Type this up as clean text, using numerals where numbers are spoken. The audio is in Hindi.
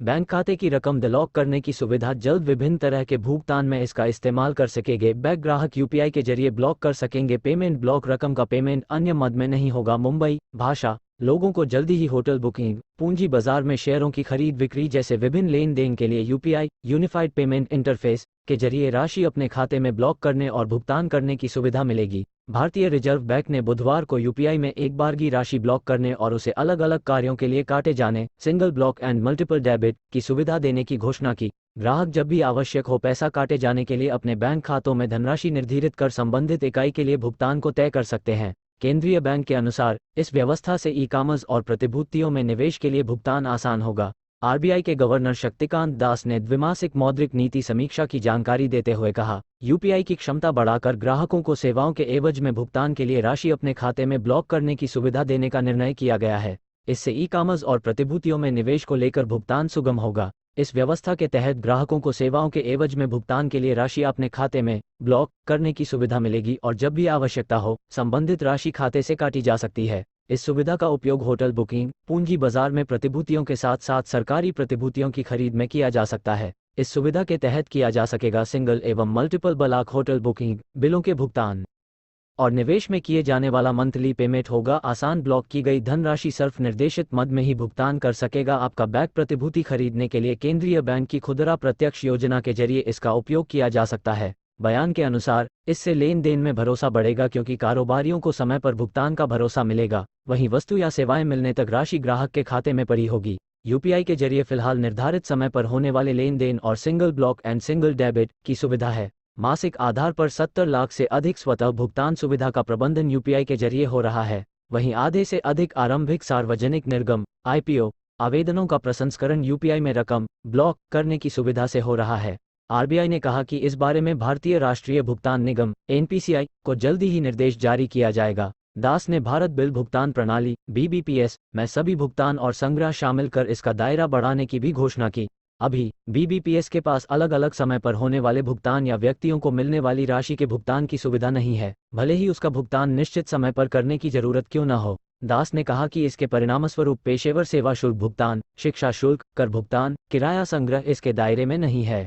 बैंक खाते की रकम लॉक करने की सुविधा जल्द। विभिन्न तरह के भुगतान में इसका इस्तेमाल कर सकेंगे बैंक ग्राहक यूपीआई के जरिए ब्लॉक कर सकेंगे पेमेंट ब्लॉक रकम का पेमेंट अन्य मद में नहीं होगा। मुंबई भाषा लोगों को जल्दी ही होटल बुकिंग पूंजी बाजार में शेयरों की खरीद बिक्री जैसे विभिन्न लेन देन के लिए यूपीआई यूनिफाइड पेमेंट इंटरफेस के जरिए राशि अपने खाते में ब्लॉक करने और भुगतान करने की सुविधा मिलेगी। भारतीय रिजर्व बैंक ने बुधवार को यूपीआई में एक बार की राशि ब्लॉक करने और उसे अलग अलग कार्यों के लिए काटे जाने single block and multiple debit की सुविधा देने की घोषणा की। ग्राहक जब भी आवश्यक हो पैसा काटे जाने के लिए अपने बैंक खातों में धनराशि निर्धारित कर संबंधित इकाई के लिए भुगतान को तय कर सकते हैं। केंद्रीय बैंक के अनुसार इस व्यवस्था से ई कॉमर्स और प्रतिभूतियों में निवेश के लिए भुगतान आसान होगा। आरबीआई के गवर्नर शक्तिकांत दास ने द्विमासिक मौद्रिक नीति समीक्षा की जानकारी देते हुए कहा, यूपीआई की क्षमता बढ़ाकर ग्राहकों को सेवाओं के एवज में भुगतान के लिए राशि अपने खाते में ब्लॉक करने की सुविधा देने का निर्णय किया गया है। इससे ई कॉमर्स और प्रतिभूतियों में निवेश को लेकर भुगतान सुगम होगा। इस व्यवस्था के तहत ग्राहकों को सेवाओं के एवज में भुगतान के लिए राशि अपने खाते में ब्लॉक करने की सुविधा मिलेगी और जब भी आवश्यकता हो संबंधित राशि खाते से काटी जा सकती है। इस सुविधा का उपयोग होटल बुकिंग पूंजी बाजार में प्रतिभूतियों के साथ साथ सरकारी प्रतिभूतियों की खरीद में किया जा सकता है। इस सुविधा के तहत किया जा सकेगा सिंगल एवं मल्टीपल ब्लॉक होटल बुकिंग बिलों के भुगतान और निवेश में किए जाने वाला मंथली पेमेंट होगा आसान। ब्लॉक की गई धनराशि सिर्फ निर्देशित मद में ही भुगतान कर सकेगा। आपका बैंक प्रतिभूति खरीदने के लिए केंद्रीय बैंक की खुदरा प्रत्यक्ष योजना के जरिए इसका उपयोग किया जा सकता है। बयान के अनुसार इससे लेन देन में भरोसा बढ़ेगा क्योंकि कारोबारियों को समय पर भुगतान का भरोसा मिलेगा। वहीं वस्तु या सेवाएं मिलने तक राशि ग्राहक के खाते में पड़ी होगी। यूपीआई के जरिए फिलहाल निर्धारित समय पर होने वाले लेन देन और single block and single debit की सुविधा है। मासिक आधार पर 70 लाख से अधिक स्वतः भुगतान सुविधा का प्रबंधन यूपीआई के जरिए हो रहा है। वहीं आधे से अधिक आरंभिक सार्वजनिक निर्गम आईपीओ आवेदनों का प्रसंस्करण यूपीआई में रकम ब्लॉक करने की सुविधा से हो रहा है। आरबीआई ने कहा कि इस बारे में भारतीय राष्ट्रीय भुगतान निगम एनपीसीआई को जल्दी ही निर्देश जारी किया जाएगा। दास ने भारत बिल भुगतान प्रणाली बीबीपीएस में सभी भुगतान और संग्रह शामिल कर इसका दायरा बढ़ाने की भी घोषणा की। अभी बीबीपीएस के पास अलग अलग समय पर होने वाले भुगतान या व्यक्तियों को मिलने वाली राशि के भुगतान की सुविधा नहीं है, भले ही उसका भुगतान निश्चित समय पर करने की जरूरत क्यों न हो। दास ने कहा कि इसके परिणामस्वरूप पेशेवर सेवा शुल्क भुगतान, शिक्षा शुल्क, कर भुगतान, किराया संग्रह इसके दायरे में नहीं है।